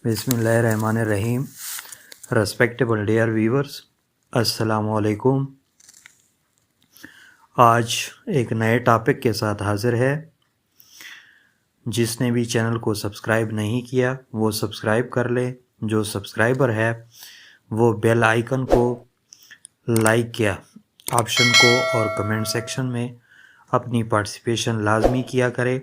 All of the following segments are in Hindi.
बिस्मिल्लाहिर्रहमानिर्रहीम। रेस्पेक्टेबल डियर व्यूवर्स, अस्सलामु अलैकुम। आज एक नए टॉपिक के साथ हाज़िर है। जिसने भी चैनल को सब्सक्राइब नहीं किया वो सब्सक्राइब कर ले। जो सब्सक्राइबर है वो बेल आइकन को लाइक किया ऑप्शन को और कमेंट सेक्शन में अपनी पार्टिसिपेशन लाजमी किया करे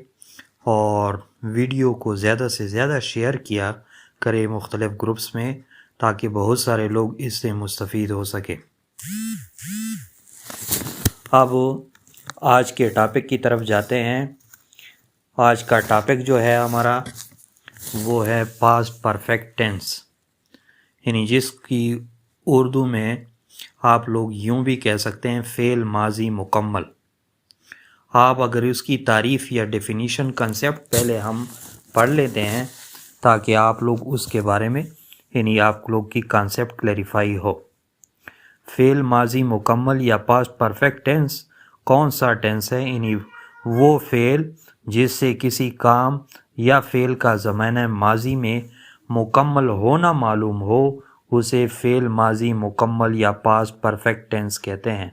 और वीडियो को ज़्यादा से ज़्यादा शेयर किया करे मुख्तलिफ़ ग्रुप्स में, ताकि बहुत सारे लोग इससे मुस्तफ़ीद हो सके। अब आज के टॉपिक की तरफ जाते हैं। आज का टॉपिक जो है हमारा वो है पास्ट परफेक्ट टेंस, यानी जिसकी उर्दू में आप लोग यूं भी कह सकते हैं फ़ेल माजी मुकम्मल। आप अगर उसकी तारीफ़ या डेफिनीशन कंसेप्ट पहले हम पढ़ लेते हैं ताकि आप लोग उसके बारे में यानी आप लोग की कंसेप्ट क्लैरिफाई हो। फ़ेल माजी मुकम्मल या पास्ट परफेक्ट टेंस कौन सा टेंस है? यानी वो फ़ेल जिससे किसी काम या फ़ेल का ज़माना माजी में मुकम्मल होना मालूम हो उसे फ़ेल माजी मुकम्मल या पास्ट परफेक्ट टेंस कहते हैं।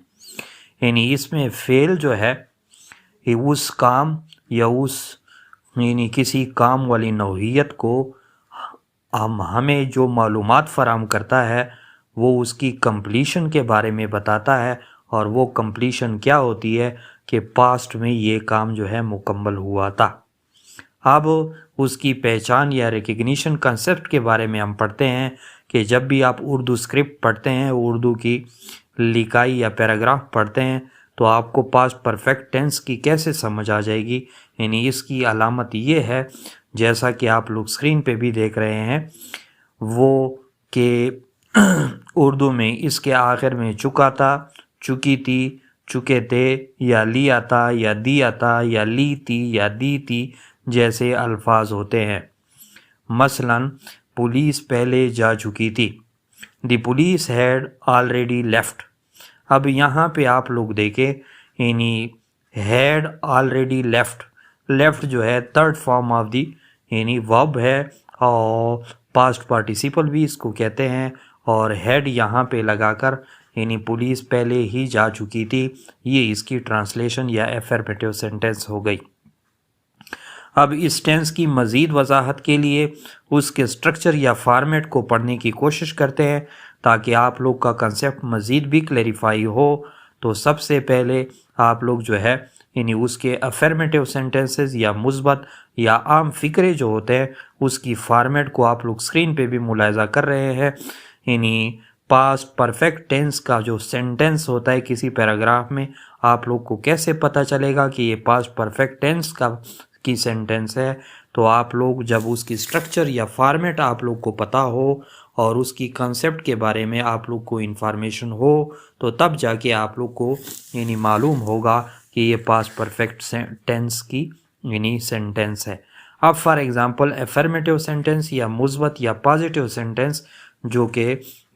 यानी इसमें फ़ेल जो है ये उस काम या उस यानी किसी काम वाली नौइयत को हमें जो मालूमात फराहम करता है वो उसकी कंप्लीशन के बारे में बताता है, और वो कंप्लीशन क्या होती है कि पास्ट में ये काम जो है मुकम्मल हुआ था। अब उसकी पहचान या रिकग्निशन कंसेप्ट के बारे में हम पढ़ते हैं कि जब भी आप उर्दू स्क्रिप्ट पढ़ते हैं, उर्दू की लिखाई या पैराग्राफ पढ़ते हैं, तो आपको पास्ट परफेक्ट टेंस की कैसे समझ आ जाएगी। यानी इसकी अलामत ये है, जैसा कि आप लोग स्क्रीन पे भी देख रहे हैं, वो कि उर्दू में इसके आखिर में चुका था, चुकी थी, चुके थे, या लिया था, या दिया था, या ली थी, या दी थी जैसे अल्फाज होते हैं। मसलन पुलिस पहले जा चुकी थी, the police had already left. अब यहाँ पे आप लोग देखें, यानी हैड ऑलरेडी लेफ्ट, लेफ्ट जो है थर्ड फॉर्म ऑफ दी यानी वर्ब है और पास्ट पार्टिसिपल भी इसको कहते हैं, और हेड यहाँ पे लगाकर यानी पुलिस पहले ही जा चुकी थी, ये इसकी ट्रांसलेशन या एफर्मेटिव सेंटेंस हो गई। अब इस टेंस की मज़ीद वजाहत के लिए उसके स्ट्रक्चर या फॉर्मेट को पढ़ने की कोशिश करते हैं ताकि आप लोग का कंसेप्ट मज़ीद भी क्लैरिफाई हो। तो सबसे पहले आप लोग जो है यानी उसके अफर्मेटिव सेंटेंसेस या मुस्बत या आम फ़िक्रे जो होते हैं उसकी फॉर्मेट को आप लोग स्क्रीन पे भी मुलाहिज़ा कर रहे हैं। यानी पास्ट परफेक्ट टेंस का जो सेंटेंस होता है किसी पैराग्राफ में, आप लोग को कैसे पता चलेगा कि ये पास्ट परफेक्ट टेंस की सेंटेंस है? तो आप लोग जब उसकी स्ट्रक्चर या फॉर्मेट आप लोग को पता हो और उसकी कंसेप्ट के बारे में आप लोग को इन्फॉर्मेशन हो, तो तब जाके आप लोग को यानी मालूम होगा कि ये पास्ट परफेक्ट टेंस की यानी सेंटेंस है। अब फॉर एग्जांपल अफर्मेटिव सेंटेंस या मुस्बत या पॉजिटिव सेंटेंस जो कि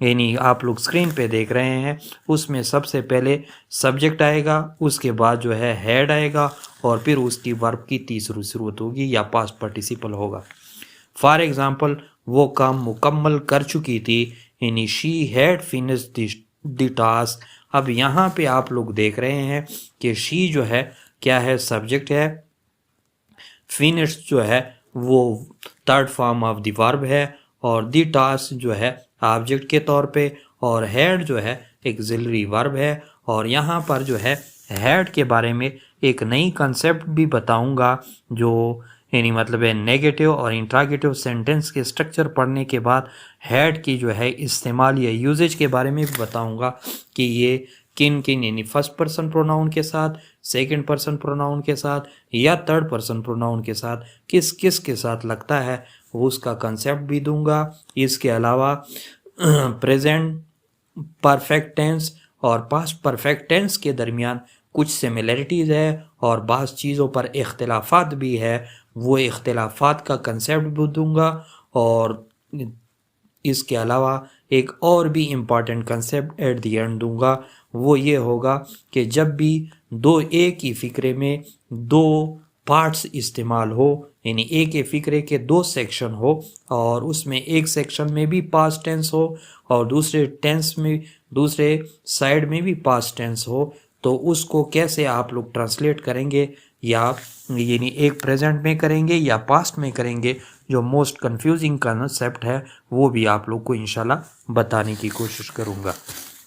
यानी आप लोग स्क्रीन पे देख रहे हैं, उसमें सबसे पहले सब्जेक्ट आएगा, उसके बाद जो है हेड आएगा और फिर उसकी वर्ब की तीसरी शुरुआत होगी या पास्ट पार्टिसिपल होगा। फॉर एग्जांपल वो काम मुकम्मल कर चुकी थी, यानी she had finished the task. अब यहाँ पे आप लोग देख रहे हैं कि शी जो है क्या है, सब्जेक्ट है, फिनिश्ड जो है वो third form of the verb है, और द टास्क जो है ऑब्जेक्ट के तौर पे, और हैड जो है एक्सिलरी वर्ब है। और यहाँ पर जो है हैड के बारे में एक नई कंसेप्ट भी बताऊंगा, जो यानी मतलब है नेगेटिव और इंट्रागेटिव सेंटेंस के स्ट्रक्चर पढ़ने के बाद हैड की जो है इस्तेमाल या यूजेज के बारे में भी बताऊंगा कि ये किन किन यानी फर्स्ट पर्सन प्रोनाउन के साथ, सेकंड पर्सन प्रोनाउन के साथ या थर्ड पर्सन प्रोनाउन के साथ किस किस के साथ लगता है, उसका कंसेप्ट भी दूंगा। इसके अलावा प्रेजेंट परफेक्ट टेंस और पास्ट परफेक्ट टेंस के दरमियान कुछ सिमिलरिटीज़ है और बाज़ चीज़ों पर इख्तिलाफात भी है, वो इख्तिलाफात का कंसेप्ट भी दूंगा। और इसके अलावा एक और भी important concept at the end दूंगा, वो ये होगा कि जब भी दो एक ही फ़िक्रे में दो पार्ट्स इस्तेमाल हो, यानी एक ही फ़िक्रे के दो सेक्शन हो और उसमें एक सेक्शन में भी पास्ट टेंस हो और दूसरे साइड में भी पास्ट टेंस हो, तो उसको कैसे आप लोग ट्रांसलेट करेंगे, या यानी एक प्रेजेंट में करेंगे या पास्ट में करेंगे, जो मोस्ट कंफ्यूजिंग कॉन्सेप्ट है वो भी आप लोग को इंशाल्लाह बताने की कोशिश करूँगा।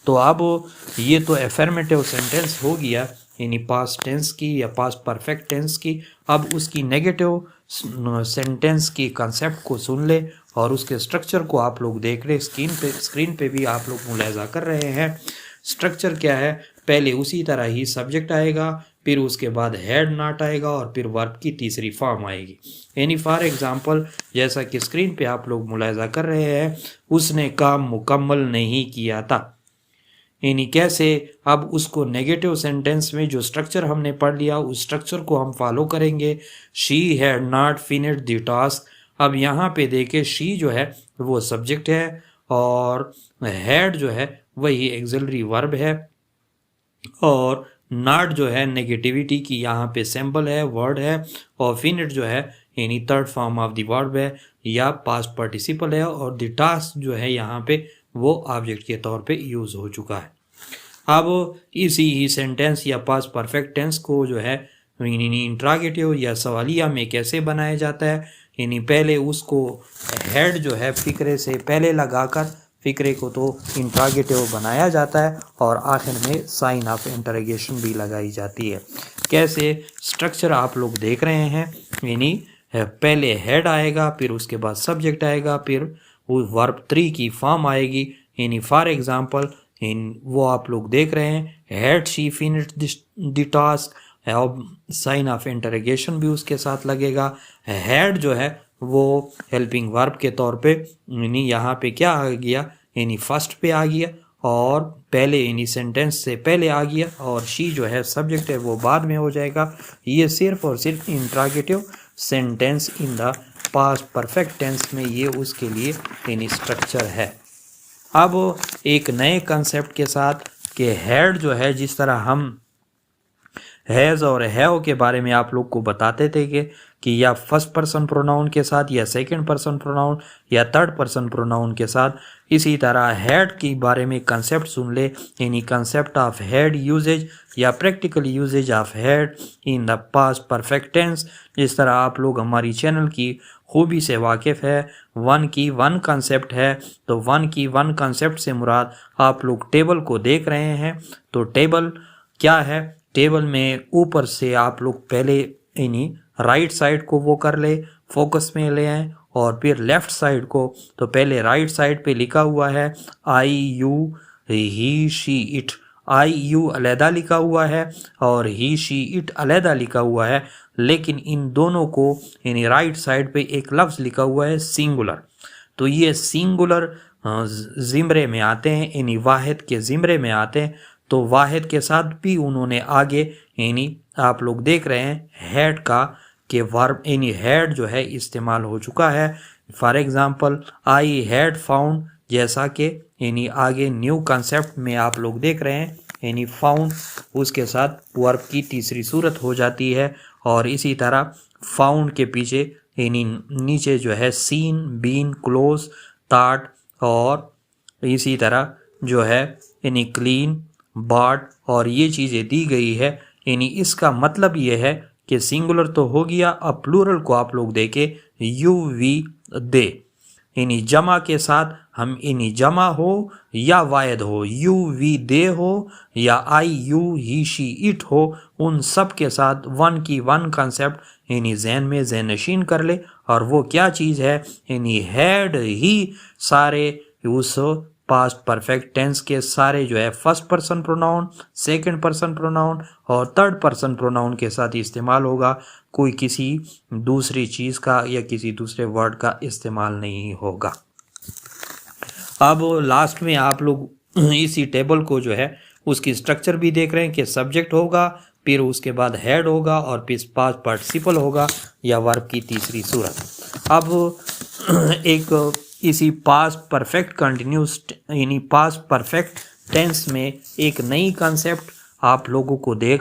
तो अब ये तो एफर्मेटिव सेंटेंस हो गया, यानी पास्ट टेंस की या पास्ट परफेक्ट टेंस की। अब उसकी नेगेटिव सेंटेंस की कंसेप्ट को सुन ले और उसके स्ट्रक्चर को आप लोग देख रहे, स्क्रीन पे भी आप लोग मुलाहिजा कर रहे हैं। स्ट्रक्चर क्या है, पहले उसी तरह ही सब्जेक्ट आएगा, फिर उसके बाद हेड नॉट आएगा और फिर वर्ब की तीसरी फॉर्म आएगी। यानी फॉर एग्जांपल जैसा कि स्क्रीन पे आप लोग मुलाहिजा कर रहे हैं, उसने काम मुकम्मल नहीं किया था, यानी कैसे। अब उसको नेगेटिव सेंटेंस में जो स्ट्रक्चर हमने पढ़ लिया उस स्ट्रक्चर को हम फॉलो करेंगे। She had not finished the task. अब यहाँ पे देखे शी जो है वो सब्जेक्ट है और हैड जो है वही एक्सिलरी वर्ब है और नॉट जो है नेगेटिविटी की यहाँ पे सिंबल है, वर्ड है, और फिनिश जो है यानी third form of the verb है या पास्ट पार्टिसिपल है, और द टास्क जो है यहाँ पे वो ऑब्जेक्ट के तौर पे यूज़ हो चुका है। अब इसी ही सेंटेंस या पास्ट परफेक्ट टेंस को जो है यानी इंट्रागेटिव या सवालिया में कैसे बनाया जाता है, यानी पहले उसको हेड जो है फिक्रे से पहले लगाकर फिक्रे को तो इंट्रागेटिव बनाया जाता है और आखिर में साइन ऑफ इंटरोगेशन भी लगाई जाती है। कैसे स्ट्रक्चर आप लोग देख रहे हैं, यानी पहले हेड आएगा, फिर उसके बाद सब्जेक्ट आएगा, फिर वो वर्ब 3 की फॉर्म आएगी। यानी फॉर एग्जांपल वो आप लोग देख रहे हैं, had she finished the task, sign of interrogation भी उसके साथ लगेगा। हैड जो है वो हेल्पिंग वर्ब के तौर पे यानी यहाँ पे क्या आ गया, यानी फर्स्ट पे आ गया और पहले यानी सेंटेंस से पहले आ गया, और शी जो है सब्जेक्ट है वो बाद में हो जाएगा। ये सिर्फ और सिर्फ interrogative sentence in the past perfect tense में ये उसके लिए यानी स्ट्रक्चर है। अब एक नए कंसेप्ट के साथ कि हैड जो है, जिस तरह हम हैज़ और हैव के बारे में आप लोग को बताते थे कि या फर्स्ट पर्सन प्रोनाउन के साथ या सेकंड पर्सन प्रोनाउन या थर्ड पर्सन प्रोनाउन के साथ, इसी तरह हैड के बारे में कंसेप्ट सुन ले, यानी कंसेप्ट ऑफ हैड यूजेज या practical usages of had in the past perfect tense. जिस तरह आप लोग हमारी चैनल की खूबी से वाकिफ़ है, वन की वन कंसेप्ट है, तो वन की वन कंसेप्ट से मुराद आप लोग टेबल को देख रहे हैं। तो टेबल क्या है, टेबल में ऊपर से आप लोग पहले यानी राइट साइड को वो कर ले, फोकस में ले आए, और फिर लेफ्ट साइड को, तो पहले राइट साइड पे लिखा हुआ है I you he she it. I you अलहदा लिखा हुआ है और ही शी इट अलहदा लिखा हुआ है, लेकिन इन दोनों को यानी राइट साइड पे एक लफ्ज़ लिखा हुआ है सिंगुलर। तो ये सिंगुलर ज़िमरे में आते हैं, यानी वाहिद के ज़िमरे में आते हैं। तो वाहिद के साथ भी उन्होंने आगे यानी आप लोग देख रहे हैं हैड का के वर्ब यानी हैड जो है इस्तेमाल हो चुका है। For example I had found, जैसा कि यानी आगे न्यू कंसेप्ट में आप लोग देख रहे हैं, यानी फाउंड उसके साथ वर्ब की तीसरी सूरत हो जाती है। और इसी तरह फाउंड के पीछे यानी नीचे जो है सीन, बीन, क्लोज, थॉट, और इसी तरह जो है यानी क्लीन, बाट, और ये चीज़ें दी गई है। यानी इसका मतलब ये है कि सिंगुलर तो हो गया, अब प्लूरल को आप लोग देखें यू वी दे, यानी जमा के साथ हम यानी जमा हो या वायद हो, यू वी दे हो या आई यू ही शी इट हो, उन सब के साथ वन की वन कंसेप्ट यानी जहन में जहन नशीन कर ले। और वो क्या चीज़ है, यानी हैड ही सारे उस पास्ट परफेक्ट टेंस के सारे जो है first person pronoun, second person pronoun और थर्ड पर्सन प्रोनाउन के साथ इस्तेमाल होगा, कोई किसी दूसरी चीज़ का या किसी दूसरे वर्ड का इस्तेमाल नहीं होगा। अब लास्ट में आप लोग इसी टेबल को जो है उसकी स्ट्रक्चर भी देख रहे हैं कि सब्जेक्ट होगा, फिर उसके बाद हेड होगा और फिर पास्ट पार्टिसिपल होगा या वर्ब की तीसरी सूरत। अब एक इसी पास्ट परफेक्ट कंटिन्यूस यानी पास्ट परफेक्ट टेंस में एक नई कंसेप्ट आप लोगों को दे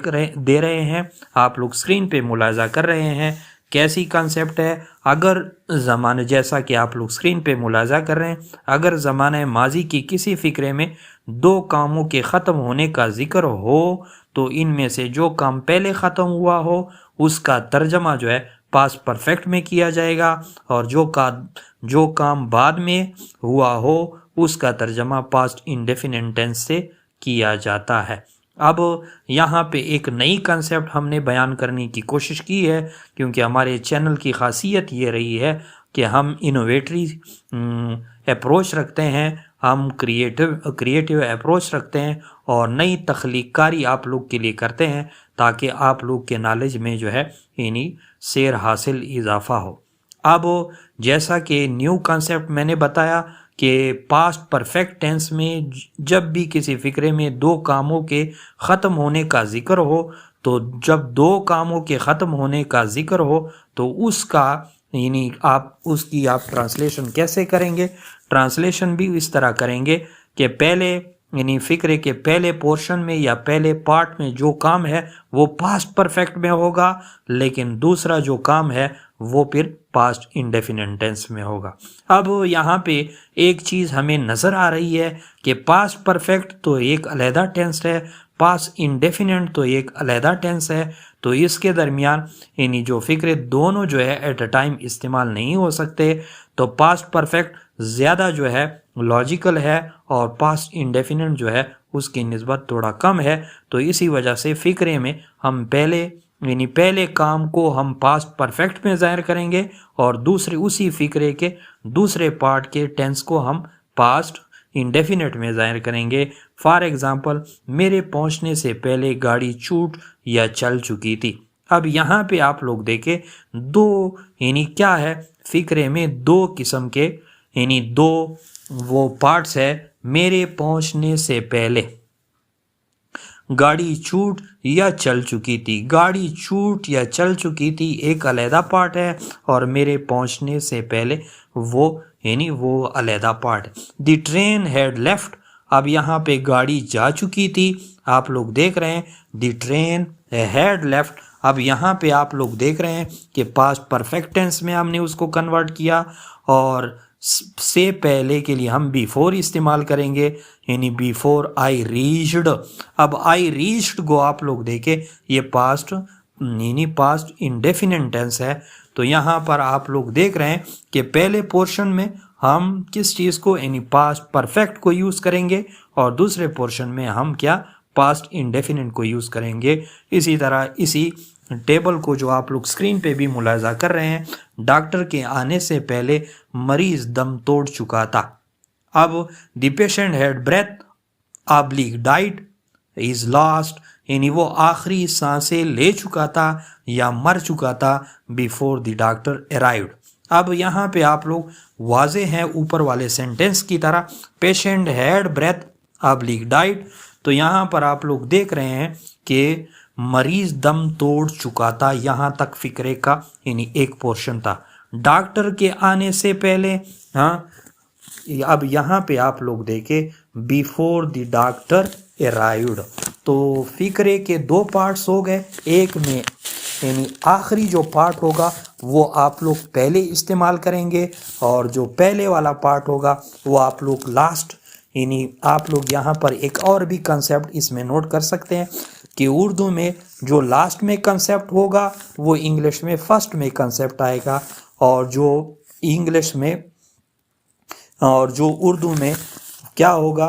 रहे हैं। आप लोग स्क्रीन पे मुलाजा कर रहे हैं कैसी कंसेप्ट है। अगर ज़माने, जैसा कि आप लोग स्क्रीन पे मुलाजा कर रहे हैं, अगर ज़माने माजी की किसी फ़िक्रे में दो कामों के ख़त्म होने का ज़िक्र हो तो इनमें से जो काम पहले ख़त्म हुआ हो उसका तर्जमा जो है पास्ट परफेक्ट में किया जाएगा, और जो काम बाद में हुआ हो उसका तर्जमा पास्ट इंडेफिनिट टेंस से किया जाता है। अब यहाँ पे एक नई कंसेप्ट हमने बयान करने की कोशिश की है, क्योंकि हमारे चैनल की खासियत ये रही है कि हम इनोवेटरी अप्रोच रखते हैं, हम क्रिएटिव अप्रोच रखते हैं और नई तख्लीकारी आप लोग के लिए करते हैं, ताकि आप लोग के नॉलेज में जो है यानी शेर हासिल इजाफा हो। अब जैसा कि न्यू कंसेप्ट मैंने बताया कि पास्ट परफेक्ट टेंस में जब भी किसी फ़िक्रे में दो कामों के ख़त्म होने का ज़िक्र हो, तो जब दो कामों के ख़त्म होने का ज़िक्र हो तो उसका यानी उसकी आप ट्रांसलेशन कैसे करेंगे। ट्रांसलेशन भी इस तरह करेंगे कि पहले यानी फ़िक्रे के पहले पोर्शन में या पहले पार्ट में जो काम है वो पास्ट परफेक्ट में होगा, लेकिन दूसरा जो काम है वो फिर पास्ट इंडेफिनिट टेंस में होगा। अब यहाँ पे एक चीज़ हमें नज़र आ रही है कि पास्ट परफेक्ट तो एक अलहदा टेंस है, पास्ट इंडेफिनिट तो एक अलहदा टेंस है, तो इसके दरमियान यानी जो फ़िक्रे दोनों जो है एट अ टाइम इस्तेमाल नहीं हो सकते। तो पास्ट परफेक्ट ज़्यादा जो है लॉजिकल है और पास्ट इंडेफिनिट जो है उसकी निस्बत थोड़ा कम है। तो इसी वजह से फ़िक्रे में हम पहले काम को हम पास्ट परफेक्ट में ज़ाहिर करेंगे और दूसरे उसी फ़िक्रे के दूसरे पार्ट के टेंस को हम पास्ट इंडेफिनिट में ज़ाहिर करेंगे। फॉर एग्ज़ाम्पल, मेरे पहुंचने से पहले गाड़ी छूट या चल चुकी थी। अब यहाँ पे आप लोग देखें दो यानी क्या है, फ़िक्रे में दो किस्म के यानी दो वो पार्ट्स है। मेरे पहुंचने से पहले गाड़ी छूट या चल चुकी थी, गाड़ी छूट या चल चुकी थी एक अलहदा पार्ट है और मेरे पहुंचने से पहले वो यानी वो अलहदा पार्ट है। द ट्रेन हैड लेफ्ट, अब यहाँ पे गाड़ी जा चुकी थी, आप लोग देख रहे हैं द ट्रेन हैड लेफ्ट। अब यहाँ पे आप लोग देख रहे हैं कि पास्ट परफेक्ट टेंस में हमने उसको कन्वर्ट किया और से पहले के लिए हम बिफोर इस्तेमाल करेंगे, यानी बिफोर आई रीच्ड। अब आई रीच्ड को आप लोग देखें ये पास्ट यानी पास्ट इंडेफिनिट टेंस है। तो यहाँ पर आप लोग देख रहे हैं कि पहले पोर्शन में हम किस चीज़ को यानी पास्ट परफेक्ट को यूज़ करेंगे और दूसरे पोर्शन में हम क्या पास्ट इंडेफिनिट को यूज़ करेंगे। इसी तरह इसी टेबल को जो आप लोग स्क्रीन पे भी मुलाजा कर रहे हैं, डॉक्टर के आने से पहले मरीज दम तोड़ चुका था। अब the patient had breath oblique died is last, यानी वो आखिरी सांसें ले चुका था या मर चुका था बिफोर द डॉक्टर अराइव्ड। अब यहाँ पे आप लोग वाजे हैं ऊपर वाले सेंटेंस की तरह, patient had breath oblique died. तो यहाँ पर आप लोग देख रहे हैं कि मरीज दम तोड़ चुका था, यहाँ तक फिक्रे का यानी एक पोर्शन था। डॉक्टर के आने से पहले, हाँ अब यहाँ पे आप लोग देखें बिफोर द डॉक्टर अराइव्ड। तो फिक्रे के दो पार्ट्स हो गए, एक में यानी आखिरी जो पार्ट होगा वो आप लोग पहले इस्तेमाल करेंगे और जो पहले वाला पार्ट होगा वो आप लोग लास्ट। यानी आप लोग यहाँ पर एक और भी कंसेप्ट इसमें नोट कर सकते हैं कि उर्दू में जो लास्ट में कंसेप्ट होगा वो इंग्लिश में फर्स्ट में कंसेप्ट आएगा, और जो उर्दू में क्या होगा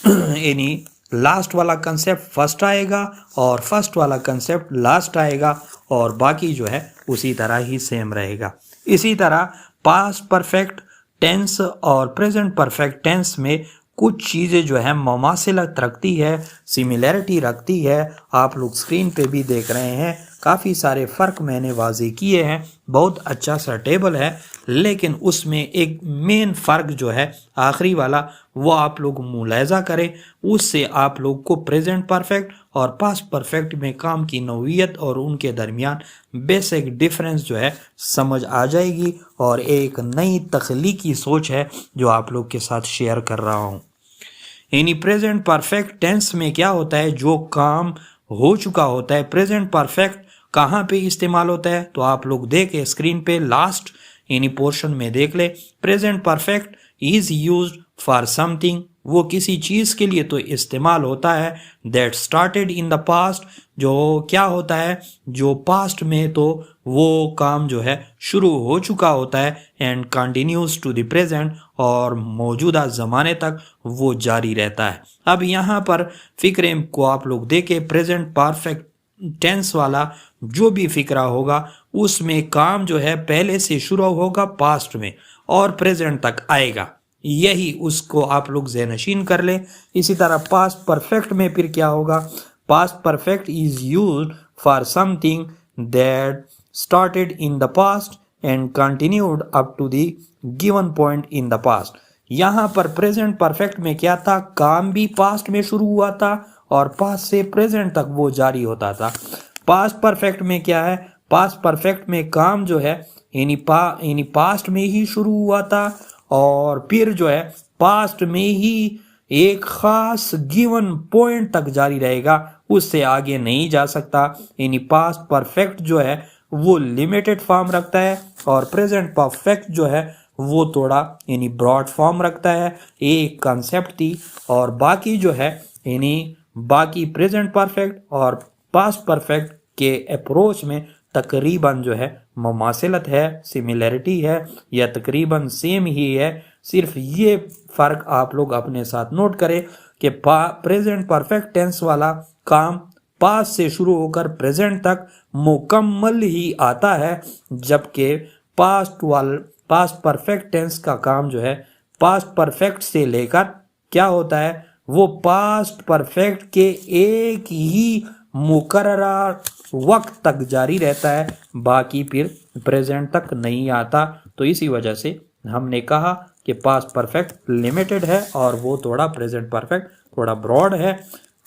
यानी लास्ट वाला कंसेप्ट फर्स्ट आएगा और फर्स्ट वाला कंसेप्ट लास्ट आएगा और बाकी जो है उसी तरह ही सेम रहेगा। इसी तरह पास्ट परफेक्ट टेंस और प्रेजेंट परफेक्ट टेंस में कुछ चीज़ें जो है ममासिलत रखती है, सिमिलैरिटी रखती है। आप लोग स्क्रीन पे भी देख रहे हैं काफ़ी सारे फ़र्क मैंने वाजे किए हैं। बहुत अच्छा सा टेबल है, लेकिन उसमें एक मेन फ़र्क जो है आखिरी वाला वो आप लोग मुलाहिज़ा करें, उससे आप लोग को प्रेजेंट परफेक्ट और पास्ट परफेक्ट में काम की नौइयत और उनके दरमियान बेसिक डिफरेंस जो है समझ आ जाएगी। और एक नई तख्लीकी सोच है जो आप लोग के साथ शेयर कर रहा हूँ। यानी प्रेजेंट परफेक्ट टेंस में क्या होता है, जो काम हो चुका होता है। प्रेजेंट परफेक्ट कहाँ पे इस्तेमाल होता है, तो आप लोग देखें स्क्रीन पे लास्ट यानी पोर्शन में देख ले। Present perfect is used for something, वो किसी चीज के लिए तो इस्तेमाल होता है, that started in the past, जो क्या होता है, जो पास्ट में तो वो काम जो है शुरू हो चुका होता है, and continues to the present, और मौजूदा ज़माने तक वो जारी रहता है। अब यहाँ पर फिक्रे को आप लोग देखें, प्रेजेंट परफेक्ट टेंस वाला जो भी फिक्रा होगा उसमें काम जो है पहले से शुरू होगा पास्ट में और प्रेजेंट तक आएगा, यही उसको आप लोग ज़हनशीन कर लें। इसी तरह पास्ट परफेक्ट में फिर क्या होगा, past perfect is used for something that started in the past and continued up to the given point in the past. यहाँ पर प्रेजेंट परफेक्ट में क्या था, काम भी पास्ट में शुरू हुआ था और पास्ट से प्रेजेंट तक वो जारी होता था। पास्ट परफेक्ट में क्या है, पास्ट परफेक्ट में काम जो है यानी पास्ट में ही शुरू हुआ था और फिर जो है पास्ट में ही एक खास गिवन पॉइंट तक जारी रहेगा, उससे आगे नहीं जा सकता। यानी पास्ट परफेक्ट जो है वो लिमिटेड फॉर्म रखता है और प्रेजेंट परफेक्ट जो है वो थोड़ा यानी ब्रॉड फॉर्म रखता है। एक कंसेप्ट थी, और बाकी जो है यानी बाकी प्रेजेंट परफेक्ट और पास्ट परफेक्ट के अप्रोच में तकरीबन जो है मुमासिलत है, सिमिलरिटी है, या तकरीबन सेम ही है। सिर्फ ये फ़र्क आप लोग अपने साथ नोट करें कि प्रेजेंट परफेक्ट टेंस वाला काम पास्ट से शुरू होकर प्रेजेंट तक मुकम्मल ही आता है, जबकि पास्ट परफेक्ट टेंस का काम जो है पास्ट परफेक्ट से लेकर क्या होता है, वो पास्ट परफेक्ट के एक ही मुकर्ररा वक्त तक जारी रहता है, बाकी फिर प्रेजेंट तक नहीं आता। तो इसी वजह से हमने कहा कि पास्ट परफेक्ट लिमिटेड है और वो थोड़ा प्रेजेंट परफेक्ट थोड़ा ब्रॉड है।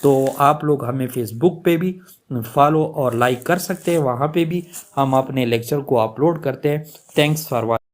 तो आप लोग हमें फेसबुक पे भी फॉलो और लाइक कर सकते हैं, वहाँ पे भी हम अपने लेक्चर को अपलोड करते हैं। Thanks for watching.